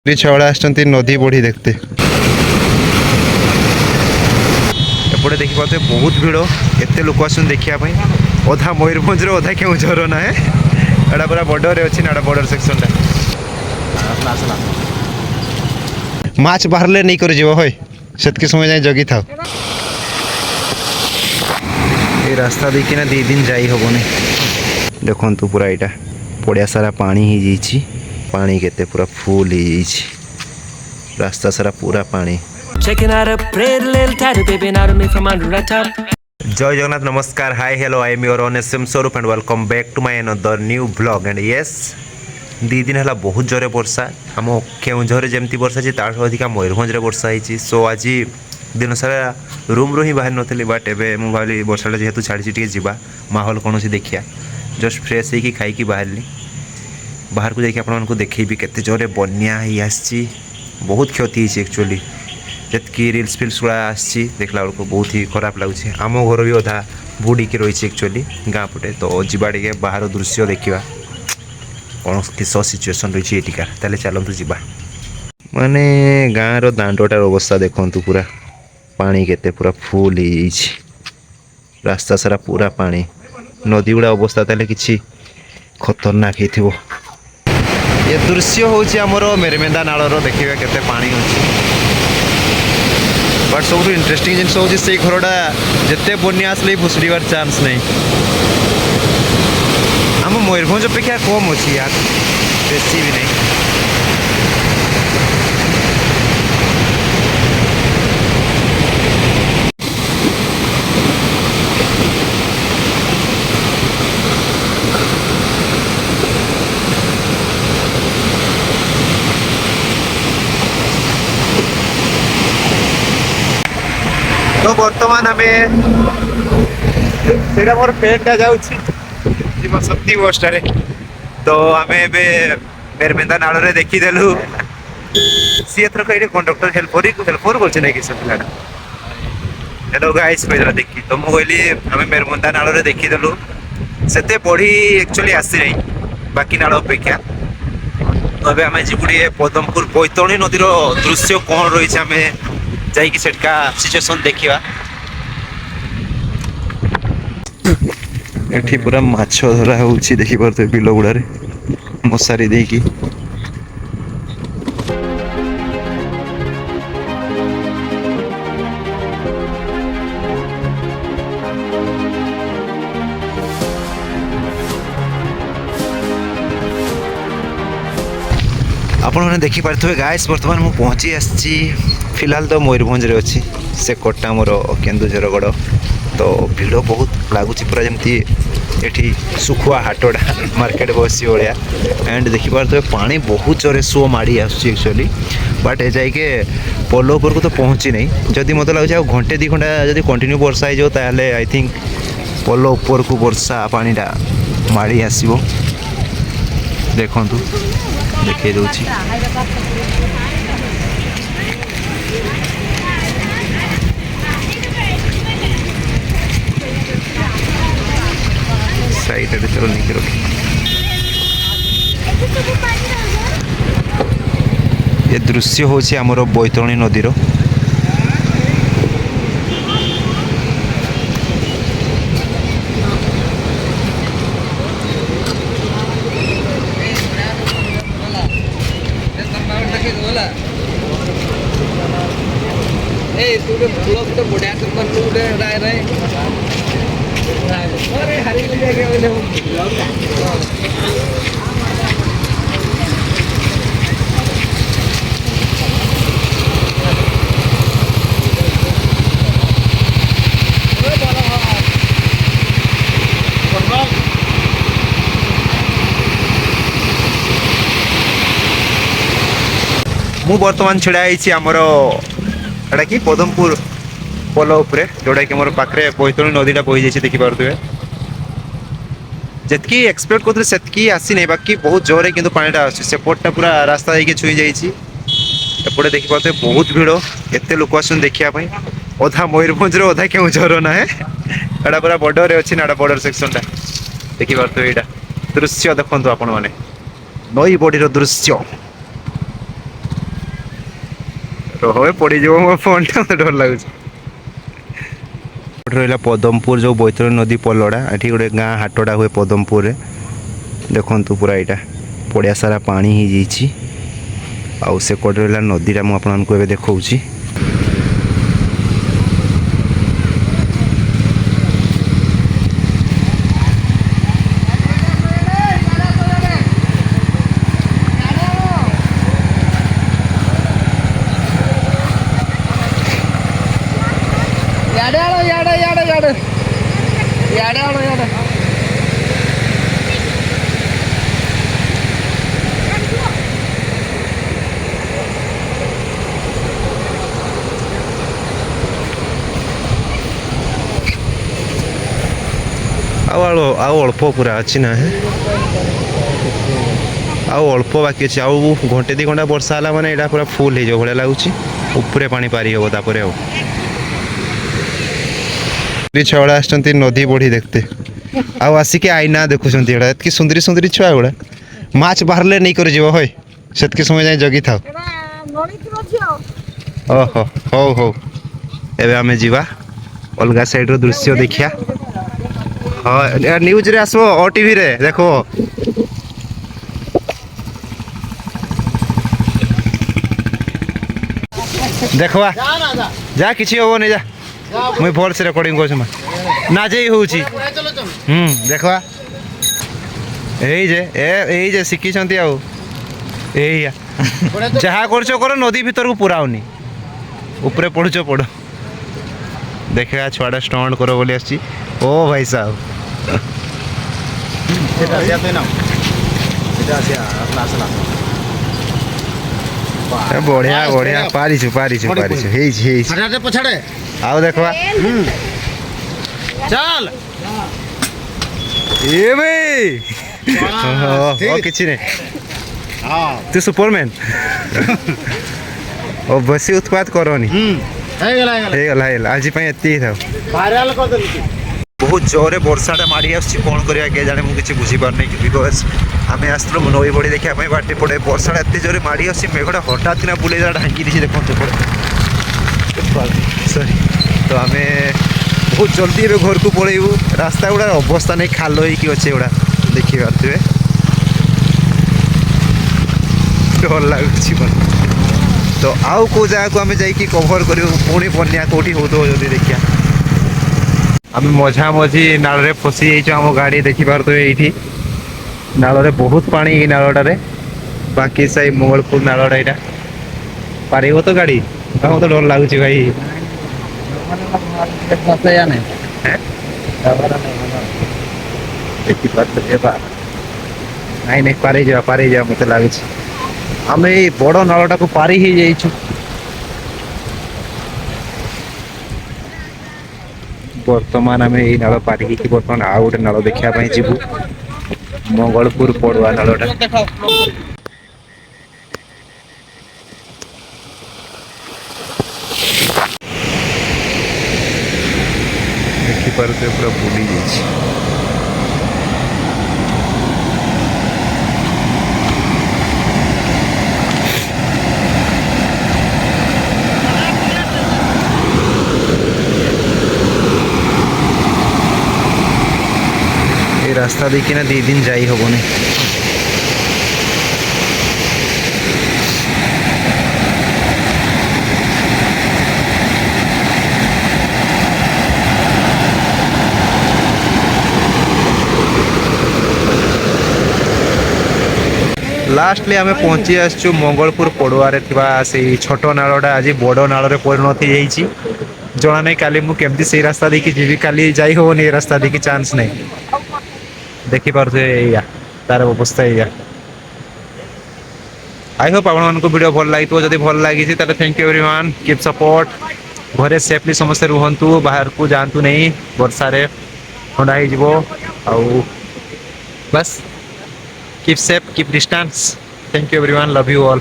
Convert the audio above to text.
छवड़ा आसती नदी बढ़ी देखते एपटे देखी पाते बहुत भिड़ एत लोक आस देखापी अधा मयूरभंज अधा केउझर ना एटा पूरा बॉर्डर अच्छी ना बॉर्डर सेक्शन माछ बाहर नहीं कर जीव हई सेतके समय जाए जगी था ये रास्ता देखिना दी दिन जाई हबनी देखु पूरा यहाँ पड़िया सारा पानी ही जाइए पानी केते पूरा फुल ही रास्ता सारा पूरा पानी जय जगन्नाथ नमस्कार hi hello I am your ओनेसिम Swarup and welcome back to my another new blog and yes दी दिन है बहुत जोरे वर्षा आम केउझर जमती वर्षा जी ताठ अधिका मयूरभंज वर्षा होती सो आज दिन सारा रूम रू ही बाहर नी बट एवं मुझे भावी वर्षा जेहेतु छाड़ी टे जा माहौल कौन देखिया जस्ट फ्रेश होगी खाई बाहरली बाहर को जाकि आपको देखी केते जोरे बन्या ही आसी बहुत क्षति एक्चुअली जितकी रिल्स फिल्स गुड़ा आसी देखला बेलू बहुत ही खराब लगुच आम घर भी अधा बुड़ीकी रही एक्चुअली गाँ पटे तो जीवा टे बाहर दृश्य देखा कौन किस सिचुएसन रही है ताले चलतु जा माने गाँव दांडटार अवस्था देखु पूरा पानी केते पूरा फुल ही रास्ता सारा पूरा पानी नदी गुड़ा अवस्था ताले किसी खतरनाक हो ये दृश्य हूँ आमर मेरेमेंदा नालर देखिए केते पानी अच्छी बट सब इंटरेस्टिंग जिन हूँ से घरटा जिते बन्या आसले भुसुड़ार चान्स नहीं आम मयूरभंज अपेक्षा कम अच्छी यार बेसी भी नहीं तो बर्तमान आम मोर पेटा जाऊँ शक्ति बसटार तो आम मेरमेंदा नाल देखीदेलु सी एथरक ये कंडक्टर हेल्पर कर पिलाटा हेलो गाइस कहला देखी तो मुझे कहली आम मेरमेंदा नाल देखीदेलु से बढ़ी एक्चुअली आसी नहीं बाकी नाल अपेक्षा तो आम जीवुए पदमपुर बैतरणी नदीर दृश्य कौन रही आम जाइए सेटका सिचुएसन देखा एठी पूरा माछ धरा होची देखि परते बिल गुड़ारे मशारी देकी आपण मैंने देखी पारे गाइस बर्तमान मुझे पहुँची आसी फिलहाल तो मयूरभंज अच्छी से कोटा मोर केन्दुझरगढ़ तो भिड़ बहुत लगुच पूरा जमती एठी सुखुआ हाटटा मार्केट बसी भाया एंड देखिपार तो पानी बहुत जोरे सो माड़ी आक्चुअली बट ए जाके पोल उपर को तो पहुँची नहीं जदि मत लगे आ घंटे 2 घंटा जब कंटिन्यू वर्षा हो आई थिंक पोल उपर को वर्षा पानीटा माड़ी आसो देखु देखे दूची साइड चलो नहीं रखी ये दृश्य हूँ आमर बैतरणी नदीर मु बर्तमान छिड़ा आमर एटा कि पदमपुर पोल उपरे जोटा कि मोर पाखे बैतरणी नदीटा बही जाइए देखिपे जितकी एक्सपेक्ट करते सेतकी आसी नहीं बाकी बहुत जोरे कि पानीटा आसपटा पूरा रास्ता जाकि छुई जापटे देखिपे बहुत भिड़ एत लोक आस देखापी अधा मयूरभंज अधा केउझर ना एटा पूरा बॉर्डर अच्छी ना बॉर्डर सेक्शनटा देखिपे यहाँ दृश्य देखु आपण मैंने नई बॉडीर दृश्य ରହ ପଡ଼ିଯିବ ମୋ ଫୋନ୍ଟା ମୋତେ ଡର ଲାଗୁଛି। ରହିଲା ପଦମପୁର ଯେଉଁ ବୈତରଣୀ ନଦୀ ପଲଡ଼ା ଏଠି ଗୋଟେ ଗାଁ ହାଟଟା ହୁଏ ପଦମପୁରରେ। ଦେଖନ୍ତୁ ପୁରା ଏଇଟା ପଡ଼ିଆ ସାରା ପାଣି ହେଇଯାଇଛି। ଆଉ ସେ କଡ଼ରେ ରହିଲା ନଦୀଟା ମୁଁ ଆପଣମାନଙ୍କୁ ଏବେ ଦେଖାଉଛି। ଆଉ ଅଳ୍ପ ପୁରା ଅଛି ନା ଆଉ ଅଳ୍ପ ବାକି ଅଛି। ଆଉ ଘଣ୍ଟେ 2 ଘଣ୍ଟା ବର୍ଷା ହେଲା ମାନେ ଏଇଟା ପୁରା ଫୁଲ୍ ହେଇଯିବ ଭଳିଆ ଲାଗୁଛି। ଉପରେ ପାଣି ପାରି ହେବ ତାପରେ ଆଉ ଛୁଆଗୁଡ଼ା ଆସିଛନ୍ତି ନଦୀ ବଢ଼ି ଦେଖତେ। ଆଉ ଆସିକି ଆଇନା ଦେଖୁଛନ୍ତି ଏଗୁଡ଼ା ଏତିକି ସୁନ୍ଦରୀ ସୁନ୍ଦରୀ ଛୁଆ ଗୁଡ଼ା। ମାଛ ବାହାରିଲେ ନେଇକରି ଯିବ ହଏ ସେତିକି ସମୟ ଯାଇ ଜଗିଥାଉ। ଓହୋ ହଉ ହଉ ଏବେ ଆମେ ଯିବା ଅଲଗା ସାଇଡ଼୍ର ଦୃଶ୍ୟ ଦେଖିବା। ହଁ ନ୍ୟୁଜ୍ରେ ଆସିବ OTVରେ ଦେଖ। ଦେଖବା ଯା କିଛି ହବନି ଯା ମୁଇଁ ଭଲସେ ରେକର୍ଡିଂ କରୁଛି ନା ଯେଇ ହେଉଛି ଦେଖବା ଏଇ ଯେ ଶିଖିଛନ୍ତି ଆଉ ଏଇଆ ଯାହା କରୁଛ କର ନଦୀ ଭିତରକୁ ପୁରାଉନି ଉପରେ ପଡ଼ୁଛ ପଡ଼। ଦେଖିବା ଛୁଆଟା ଷ୍ଟଣ୍ଟ କର ବୋଲି ଆସିଛି। ଓ ଭାଇ ସାହେବ ବଢିଆ ବଢିଆ ପାରିଛୁ ହେଇଛି ଆଉ ଦେଖବା ଚାଲ କିଛି ନାହିଁ ତୁ ସୁପରମ୍ୟାନ୍। ଓ ବେଶୀ ଉତ୍ପାତ କରନି ହେଇଗଲା ଆଜି ପାଇଁ ଏତିକି ଥାଉ। ବହୁତ ଜୋରରେ ବର୍ଷାଟା ମାଡ଼ି ଆସୁଛି କ'ଣ କରିବା କେଜାଣି ମୁଁ କିଛି ବୁଝିପାରୁନି। ବିକଜ ଆମେ ଆସିଥିଲୁ ନଈ ବଢ଼ି ଦେଖିବା ପାଇଁ ବାଟେ ପଟେ ବର୍ଷାଟା ଏତେ ଜୋରରେ ମାଡ଼ି ଆସୁଛି ମେଘଟା ହଠାତ୍ କିନା ବୁଲେଇଲା ଢାଙ୍କି ଦେଇଛି ଦେଖନ୍ତୁ ପଟେ ସରି। ତ ଆମେ ବହୁତ ଜଲ୍ଦି ଏବେ ଘରକୁ ପଳେଇବୁ। ରାସ୍ତା ଗୁଡ଼ାର ଅବସ୍ଥା ନେଇ ଖାଲ ହେଇକି ଅଛି ଏଗୁଡ଼ା ଦେଖିପାରୁଥିବେ। ଡର ଲାଗୁଛି ମୋତେ। ତ ଆଉ କେଉଁ ଜାଗାକୁ ଆମେ ଯାଇକି କଭର କରିବୁ ପୁଣି ବନ୍ୟା କେଉଁଠି ହେଉଥିବ ଯଦି ଦେଖିବା। ଆମେ ମଝାମଝି ନାଳରେ ଫସି ଯାଇଛୁ ଆମ ଗାଡ଼ି ଦେଖିପାରୁଥିବେ ଏଇଠି ନାଳରେ ବହୁତ ପାଣି ଏଇ ନାଳଟାରେ। ବାକି ସାହି ମଙ୍ଗଳପୁର ନାଳଟା ଏଇଟା ପାରିବ ତ ଗାଡ଼ି ମୋତେ ଡର ଲାଗୁଛି ଭାଇ। ନାଇଁ ପାରିଯିବା ମୋତେ ଲାଗୁଛି। ଆମେ ଏଇ ବଡ଼ ନାଳଟାକୁ ପାରି ହେଇଯାଇଛୁ। ବର୍ତ୍ତମାନ ଆମେ ଏଇ ନାଳ ପାରି ହେଇକି ବର୍ତ୍ତମାନ ଆଉ ଗୋଟେ ନାଳ ଦେଖିବା ପାଇଁ ଯିବୁ ମଙ୍ଗଳପୁର ପଡ଼ୁଆ ନାଳଟା। ଦେଖିପାରୁଥିବେ ପୁରା ବୁଲି ଯାଇଛି। এই রাস্তা দেখি না 2 দিন যাই হবনি। ଲାଷ୍ଟଲି ଆମେ ପହଞ୍ଚି ଆସିଛୁ ମଙ୍ଗଳପୁର ପଡ଼ୁଆରେ ଥିବା ସେଇ ଛୋଟ ନାଳଟା ଆଜି ବଡ଼ ନାଳରେ ପରିଣତ ହେଇଯାଇଛି। ଜଣା ନାହିଁ କାଲି ମୁଁ କେମିତି ସେଇ ରାସ୍ତା ଦେଇକି ଯିବି। କାଲି ଯାଇ ହେବନି ଏ ରାସ୍ତା ଦେଇକି ଚାନ୍ସ ନାହିଁ। ଦେଖିପାରୁଥିବେ ଏଇଆ ତାର ଅବସ୍ଥା ଏଇଆ। ଆଇ ହୋପ୍ ଆପଣମାନଙ୍କୁ ଭିଡ଼ିଓ ଭଲ ଲାଗିଥିବ। ଯଦି ଭଲ ଲାଗିଛି ତାହେଲେ ଥ୍ୟାଙ୍କ ୟୁ ଏଭରିୱାନ୍ କିପ୍ ସପୋର୍ଟ। ଘରେ ସେଫଲି ସମସ୍ତେ ରୁହନ୍ତୁ ବାହାରକୁ ଯାଆନ୍ତୁ ନାହିଁ ବର୍ଷାରେ ଥଣ୍ଡା ହେଇଯିବ। ଆଉ ବାସ୍ keep safe, keep distance. Thank you everyone, love you all.